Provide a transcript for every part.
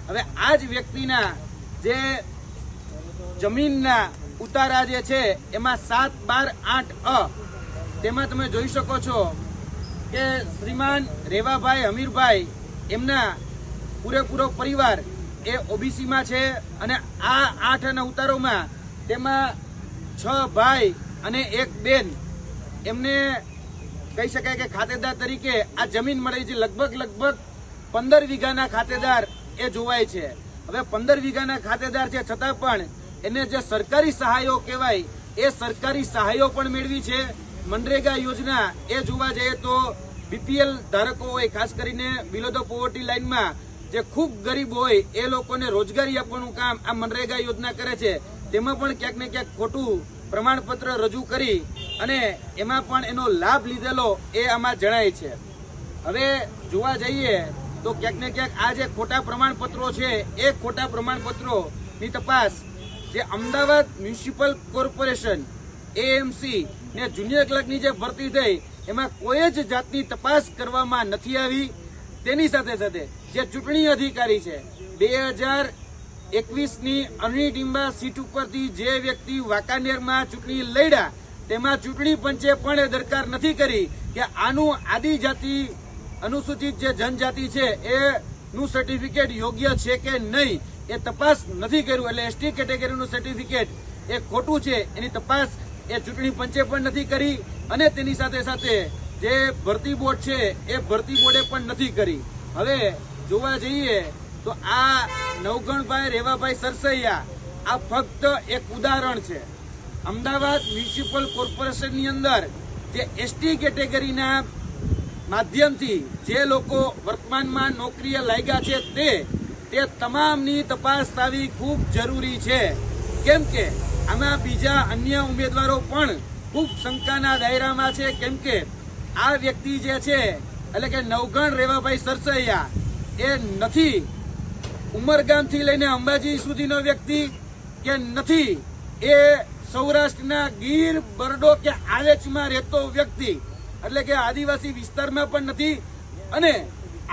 હવે આ જ વ્યક્તિના જે જમીનના ઉતારા જે છે એમાં 7, 12, 8 તેમાં તમે જોઈ શકો છો કે શ્રીમાન રેવાભાઈ હમીરભાઈ એમના પૂરેપૂરો પરિવાર એ ઓબીસીમાં છે અને આ 8 ઉતારોમાં તેમાં 6 ભાઈ અને 1 બેન એમને કહી શકાય કે ખાતેદાર તરીકે આ જમીન મળી છે. લગભગ 15 વીઘાના ખાતેદાર એ જોવાય છે. હવે 15 વીઘાના ખાતેદાર છે છતાં પણ એને જે સરકારી સહાયો કહેવાય એ સરકારી સહાયો પણ મેળવી છે. મનરેગા યોજના એ જોવા જઈએ તો બીપીએલ ધારકો હોય, ખાસ કરીને બિલો ધ પોવર્ટી લાઇનમાં જે ખૂબ ગરીબ હોય એ લોકોને રોજગારી આપવાનું કામ આ મનરેગા યોજના કરે છે. તેમાં પણ ક્યાંક ને ક્યાંક ખોટું પ્રમાણપત્ર રજૂ કરી અને એમાં પણ એનો લાભ લીધેલો એ આમાં જણાય છે. હવે જોવા જઈએ તો ક્યાંક ને ક્યાંક આ જે ખોટા પ્રમાણપત્રો છે એ ખોટા પ્રમાણપત્રોની તપાસ જે અમદાવાદ મ્યુનિસિપલ કોર્પોરેશન એએમસી ને જુનિયર ક્લર્કની જે ભરતી થઈ એમાં કોઈ જ જાતની તપાસ કરવામાં નથી આવી. તેની સાથે સાથે જે ચૂંટણી અધિકારી છે 2021ની અરણી ટીંબા સીટ ઉપરથી જે વ્યક્તિ વાંકાનેરમાં ચૂંટણી લડ્યા તેમાં ચૂંટણી પંચે પણ એ દરકાર નથી કરી કે આનું આદિજાતિ અનુસૂચિત જે જનજાતિ છે એનું સર્ટિફિકેટ યોગ્ય છે કે નહીં એ તપાસ નથી કર્યું. એટલે એસટી કેટેગરીનું સર્ટિફિકેટ એ ખોટું છે એની તપાસ એ ચૂંટણી પંચે પણ નથી કરી અને તેની સાથે સાથે જે ભરતી બોર્ડ છે એ ભરતી બોર્ડે પણ નથી કરી. હવે જોવા જઈએ તો આ નવગણભાઈ રેવાભાઈ સરસૈયા આ ફક્ત એક ઉદાહરણ છે. અમદાવાદ મ્યુનિસિપલ કોર્પોરેશનની અંદર જે એસટી કેટેગરીના માધ્યમથી જે લોકો વર્તમાનમાં નોકરીએ લાગ્યા છે તે તમામની તપાસ થવી ખૂબ જરૂરી છે. કેમ કે આમાં બીજા અન્ય ઉમેદવારો પણ ખૂબ શંકાના દાયરામાં છે. કેમ કે આ વ્યક્તિ જે છે એટલે કે નવગણ રેવાભાઈ સરસૈયા એ નથી ઉમરગામથી લઈને અંબાજી સુધીનો વ્યક્તિ કે નથી એ સૌરાષ્ટ્રના ગીર બરડો કે આલેચમાં રહેતો વ્યક્તિ એટલે કે આદિવાસી વિસ્તારમાં પણ નથી અને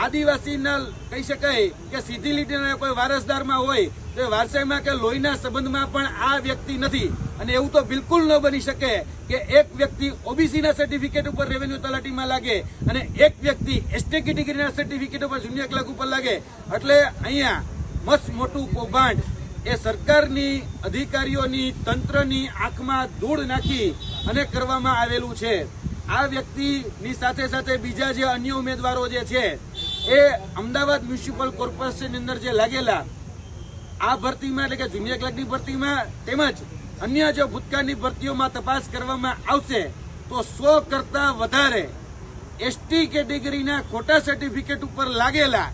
આદિવાસીના કહી શકાય કે સીધી લીટીના કોઈ વારસદારમાં હોય તો વારસાઈમાં કે લોહીના સંબંધમાં પણ આ વ્યક્તિ નથી. અને એવું તો બિલકુલ ન બની શકે કે એક વ્યક્તિ ઓબીસીના સર્ટિફિકેટ ઉપર રેવન્યુ તલાટીમાં લાગે અને એક વ્યક્તિ એસટી કેટેગરીના સર્ટિફિકેટ ઉપર જુનિયર ક્લર્ક ઉપર લાગે. એટલે અહીંયા મસ્ત મોટું કૌભાંડ એ સરકારની અધિકારીઓની તંત્રની આંખમાં ધૂળ નાખી અને કરવામાં આવેલું છે. આ વ્યક્તિની સાથે સાથે બીજા જે અન્ય ઉમેદવારો જે છે એ અમદાવાદ મ્યુનિસિપલ કોર્પોરેશનની અંદર જે લાગેલા આ ભરતીમાં એટલે કે જુનિયર ક્લર્કની ભરતીમાં તેમજ અન્ય જે ભૂતકાળની ભરતીઓમાં તપાસ કરવામાં આવશે તો 100 કરતા વધારે એસટી કેટેગરીના ખોટા સર્ટિફિકેટ ઉપર લાગેલા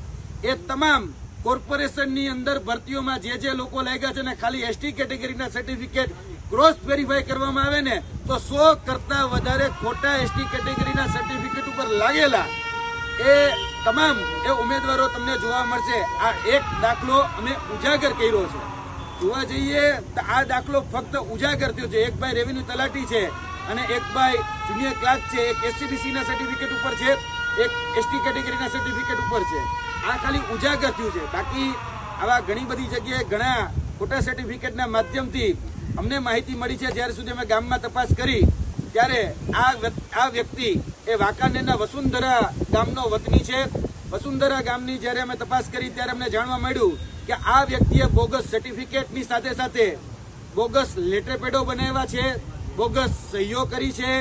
એ તમામ કોર્પોરેશનની અંદર ભરતીઓમાં જે લોકો લાગ્યા છે ને ખાલી એસટી કેટેગરીના સર્ટિફિકેટ ક્રોસ વેરીફાઈ કરવામાં આવે ને તો 100 કરતા વધારે ખોટા એસટી કેટેગરીના સર્ટિફિકેટ ઉપર લાગેલા એ તમામ એ ઉમેદવારો તમને જોવા મળશે. આ એક દાખલો અમે ઉજાગર કર્યો છે. જોવા જઈએ તો આ દાખલો ફક્ત ઉજાગર થયો છે. એક ભાઈ રેવન્યુ તલાટી છે અને એક ભાઈ જુનિયર ક્લાર્ક છે. એક એસસીબીસીના સર્ટિફિકેટ ઉપર છે, એક એસટી કેટેગરીના સર્ટિફિકેટ ઉપર છે. આ ખાલી ઉજાગર થયું છે. બાકી આવા ઘણી બધી જગ્યાએ ઘણા ખોટા સર્ટિફિકેટના માધ્યમથી અમને માહિતી મળી છે. જ્યાર સુધી અમે ગામમાં તપાસ કરી ત્યારે આ વ્યક્તિ એ વાંકાનેરના વસુંધરા ગામનો વતની છે. વસુંધરા ગામની જ્યારે અમે તપાસ કરી ત્યારે અમને જાણવા મળ્યું કે આ વ્યક્તિએ બોગસ સર્ટિફિકેટની સાથે સાથે બોગસ લેટર પેડો બનાવ્યા છે, બોગસ સહીઓ કરી છે